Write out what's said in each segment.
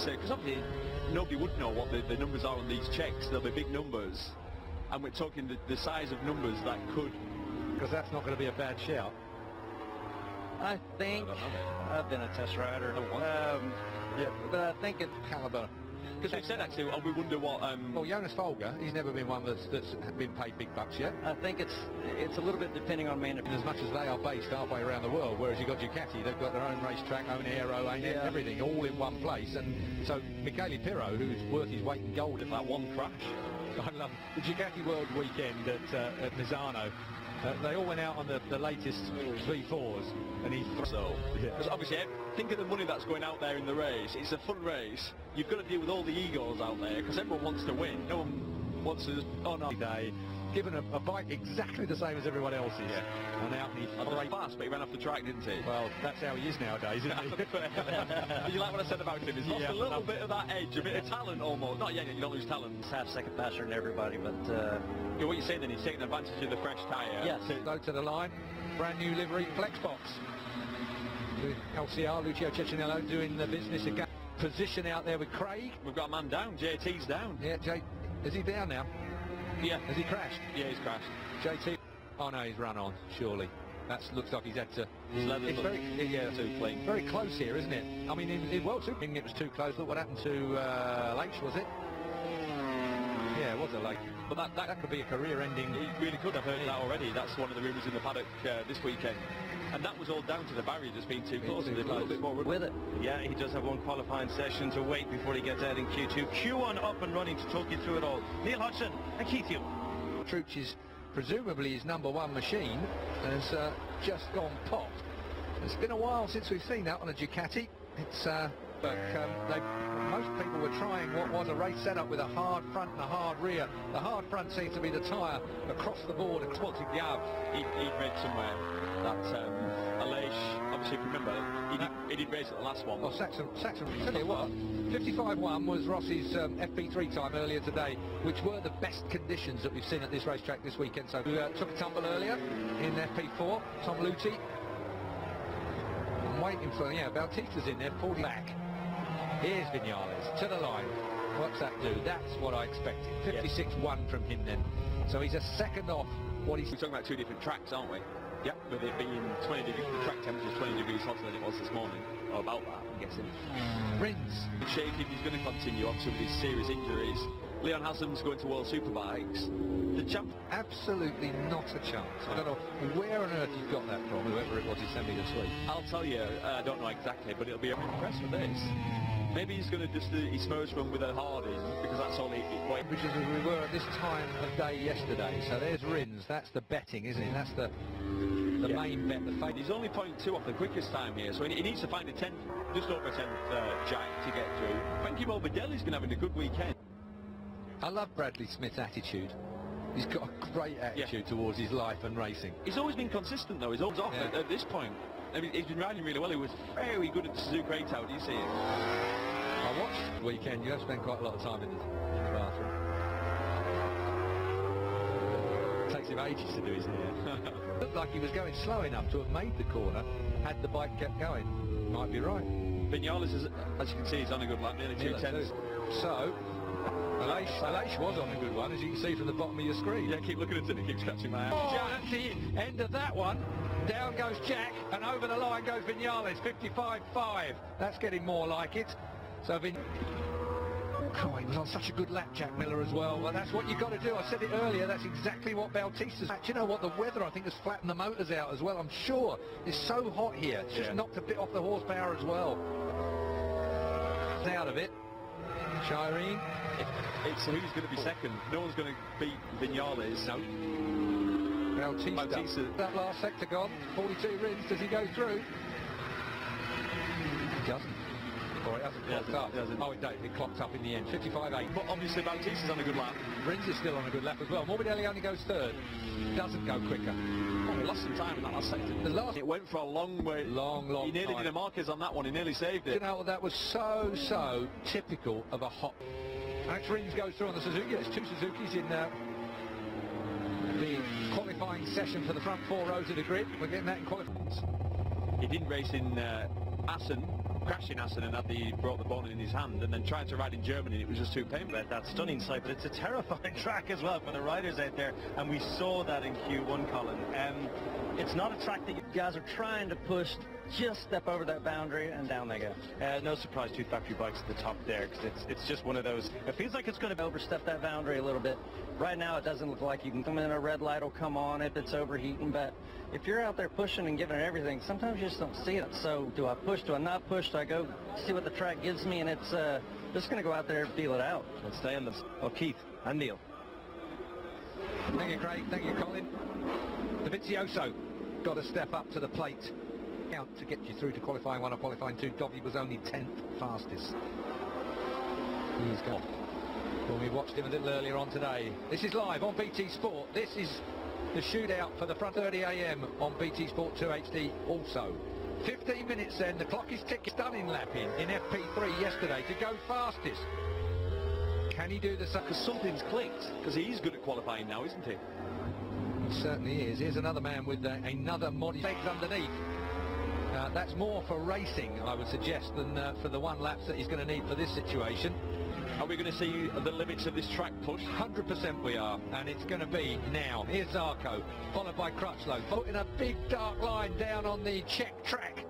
say, because obviously nobody would know what the numbers are on these checks. They'll be big numbers, and we're talking the size of numbers that could. Because that's not going to be a bad shout. I think I've been a test rider. Yeah, but I think it's caliber. Because we said actually, we wonder what. Well, Jonas Folger, he's never been one that's been paid big bucks yet. I think it's a little bit depending on management. As much as they are based halfway around the world, whereas you've got Ducati, they've got their own racetrack, own aero, own everything, all in one place. And so Michele Pirro, who's worth his weight in gold at that one crash. I love the Ducati World Weekend at Misano. They all went out on the latest V4s, and he because obviously think of the money that's going out there in the race. It's a fun race. You've got to deal with all the egos out there because everyone wants to win. No one wants to day given a bike exactly the same as everyone else's. Yeah. And out he fast, but he ran off the track, didn't he? Well, that's how he is nowadays, isn't he? You like what I said about him? He's lost a little bit of that edge, a bit of talent almost. Not yet, you don't lose talent. He's half second faster than everybody, but yeah, what you're saying then, he's taking advantage of the fresh tyre. Yes. Go to the line, brand new livery flex box. LCR, Lucio Cecchinello doing the business again. Position out there with Craig. We've got a man down, JT's down. Yeah, is he down now? Yeah. Has he crashed? Yeah, he's crashed. JT, oh no, he's run on, surely. That looks like he's had to... It's very, too clean. Very close here, isn't it? I mean, in World Super, it was too close. Look what happened to Leitch, was it? Yeah, it was a Leitch. But that could be a career-ending... He really could. I've heard that already. That's one of the rumours in the paddock this weekend. And that was all down to the barrier just being too close. They've got a little bit more with it. Yeah, he does have one qualifying session to wait before he gets out in Q2. Q1 up and running to talk you through it all. Neil Hodgson and Keith Hume. Trucci's, presumably his #1 machine, has just gone pop. It's been a while since we've seen that on a Ducati. It's most people were trying what was a race setup with a hard front and a hard rear. The hard front seems to be the tyre across the board. He'd read somewhere that Aleix, obviously remember, he did race at the last one. Well, Saxon, tell you what, 55.1 was Rossi's FP3 time earlier today, which were the best conditions that we've seen at this racetrack this weekend. So we took a tumble earlier in FP4, Tom Luthi. I'm waiting for, Bautista's in there, 40 back. Here's Viñales to the line. What's that do? That's what I expected. 56.1 from him then. So he's a second off what he's... We're talking about two different tracks, aren't we? Yep, with it being 20 degrees, the track temperature is 20 degrees hotter than it was this morning. Or about that, I'm guessing. Rins. Shaking, he's going to continue, obviously, with his serious injuries. Leon Haslam's going to World Superbikes. The champ... Absolutely not a chance. I don't know where on earth you got that from, whoever it was he sent me this week. I'll tell you, I don't know exactly, but it'll be a impress with this. Maybe he's going to just do his first run with a hard in, because that's all he... Which is as we were at this time of day yesterday. So there's Rins, that's the betting, isn't it? That's the main bet, the fate. He's only 0.2 off the quickest time here, so he needs to find a 10th, just over a 10th jack to get through. Frankie Morbidelli's going to have a good weekend. I love Bradley Smith's attitude. He's got a great attitude towards his life and racing. He's always been consistent though, he's always off at this point. I mean, he's been riding really well, he was very good at the Suzuka 8-out, do you see it? I watched the weekend, you have spent quite a lot of time in the bathroom. It takes him ages to do his hair. Looked like he was going slow enough to have made the corner, had the bike kept going. Might be right. Viñales, as you can see, he's on a good lap, nearly 2 tenths. So, Aleix was on a good one, as you can see from the bottom of your screen. Yeah, keep looking at it, it keeps catching my eye. Oh, at the end of that one, down goes Jack, and over the line goes Viñales, 55.5. That's getting more like it. So he was on such a good lap, Jack Miller, as well. Well, that's what you've got to do. I said it earlier, that's exactly what Bautista's... You know what, the weather, I think, has flattened the motors out as well, I'm sure. It's so hot here. It's just knocked a bit off the horsepower as well. Out of it. Shireen. It's who's going to be second. No one's going to beat Viñales. No. Bautista. That last sector gone. 42 Rins. Does he go through? He doesn't. Or it hasn't clocked up. Oh, it clocked up in the end. 55.8. But obviously Bautista's on a good lap. Rins is still on a good lap as well. Morbidelli only goes third. Doesn't go quicker. Oh, he lost some time in that last sector. It went for a long way. Long He nearly did a Marquez on that one. He nearly saved it. You know, that was so typical of a hot... Alex Rins goes through on the Suzuki. There's two Suzukis in the qualifying session for the front four rows of the grid. We're getting that in qualifying. He didn't race in Assen crashed in Assen and brought the ball in his hand, and then tried to ride in Germany, and it was just too painful. That stunning sight, but it's a terrifying track as well for the riders out there, and we saw that in Q1, Colin. It's not a track that you guys are trying to push, just step over that boundary and down they go. No surprise, two factory bikes at the top there, because it's just one of those. It feels like it's going to overstep that boundary a little bit. Right now it doesn't look like you can come in, a red light will come on if it's overheating, but if you're out there pushing and giving it everything, sometimes you just don't see it. So do I push, do I not push, do I go see what the track gives me, and it's just going to go out there and feel it out. Let's stay on this. Oh, Keith and Neil. Thank you, Craig. Thank you, Colin. Dovizioso got to step up to the plate. Count to get you through to qualifying 1 or qualifying 2. Dobby was only 10th fastest. He's gone. Well, we watched him a little earlier on today. This is live on BT Sport. This is the shootout for the front 30 AM on BT Sport 2 HD also. 15 minutes then, the clock is ticking. Stunning lapping in FP3 yesterday to go fastest. Can he do the same? Because something's clicked, because he's good at qualifying now, isn't he? He certainly is. Here's another man with another mod legs underneath. That's more for racing, I would suggest, than for the 1 laps that he's going to need for this situation. Are we going to see the limits of this track push? 100% we are, and it's going to be now. Here's Zarco, followed by Crutchlow, putting a big dark line down on the Czech track.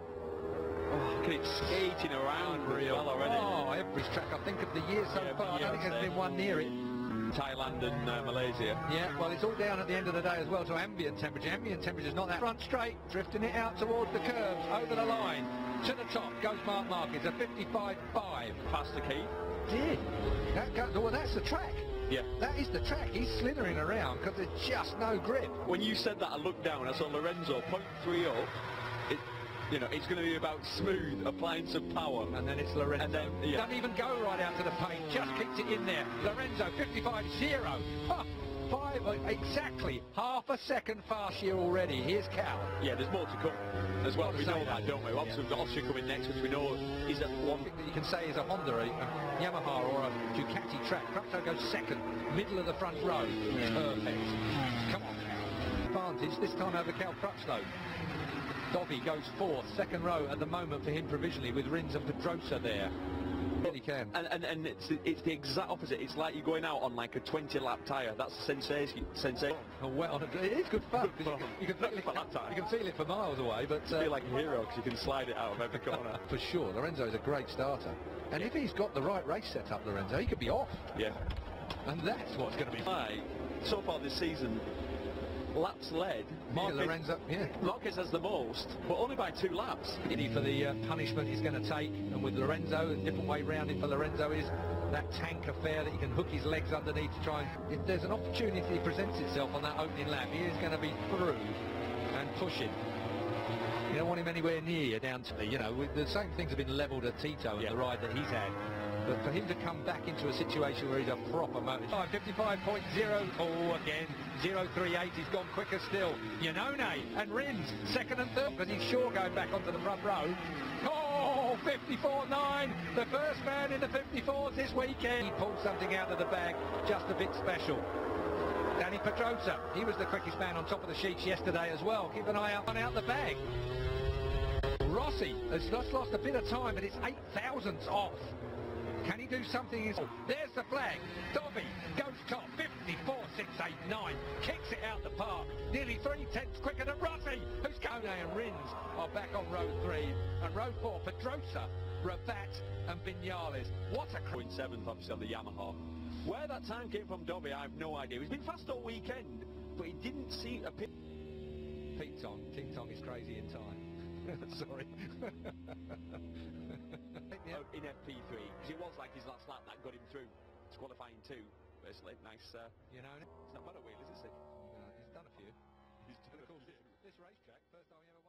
Oh, look at it skating around really well already. Oh, every track I think of the year so far. I don't think there's been one near it. Thailand and Malaysia. Yeah, well, it's all down at the end of the day as well to ambient temperature. Ambient temperature's not that front straight, drifting it out towards the curves, over the line. To the top goes Mark Marquez, a 55.5. Past the key. Did. Well, that's the track. Yeah. That is the track. He's slithering around because there's just no grip. When you said that, I looked down, I saw Lorenzo 0.3 up. You know, it's going to be about smooth, applying some power. And then it's Lorenzo. And then, yeah. Doesn't even go right out to the paint, just keeps it in there. Lorenzo, 55.0. Exactly half a second fast here already. Here's Cal. Yeah, there's more to come as well. We know that, don't we? Obviously, we've got Austria coming next, which we know is at one thing that you can say is a Honda, a Yamaha or a Ducati track. Crutchlow goes second, middle of the front row. Perfect. Come on. Advantage, this time over Cal Crutchlow. Dobby goes 4th, second row at the moment for him provisionally with Rins and Pedrosa there. Really can. And it's the exact opposite. It's like you're going out on like a 20-lap tyre. That's sensation. Oh, well, it is good fun. You can feel it for miles away, but you feel like a hero because you can slide it out of every corner. For sure, Lorenzo's a great starter. And if he's got the right race set up, Lorenzo, he could be off. Yeah. And that's what's going to be fun. So far this season, laps led. Lorenzo, yeah. Marquez has the most, but only by 2 laps. For the punishment he's going to take, and with Lorenzo, a different way round it for Lorenzo is that tank affair that he can hook his legs underneath to try and... If there's an opportunity presents itself on that opening lap, he is going to be through and pushing. You don't want him anywhere near you down to, you know, the same things have been levelled at Tito and the ride that he's had. But for him to come back into a situation where he's a proper motor... 55.0, oh, again, 038, he's gone quicker still. Yannone and Rins, second and third, because he's sure going back onto the front row. Oh, 54.9, the first man in the 54s this weekend. He pulled something out of the bag, just a bit special. Danny Pedrosa, he was the quickest man on top of the sheets yesterday as well. Keep an eye out the bag. Rossi has just lost a bit of time, but it's 0.08 off. Can he do something? Oh, there's the flag. Dobby goes top, 54.689. Kicks it out the park. Nearly 3/10 quicker than Rossi. Who's Kone and Rins are back on row 3. And row 4, Pedrosa, Rabat and Viñales. What a... 0.7th obviously on the Yamaha. Where that time came from Dobby, I have no idea. He's been fast all weekend, but he didn't see a... Ting Tong is crazy in time. Sorry. In FP3, because it was like his last lap that got him through to qualifying 2. Personally, nice. You know, it's not bad at wheelies, is it? He's done a few. He's done a few. This racetrack, first time he ever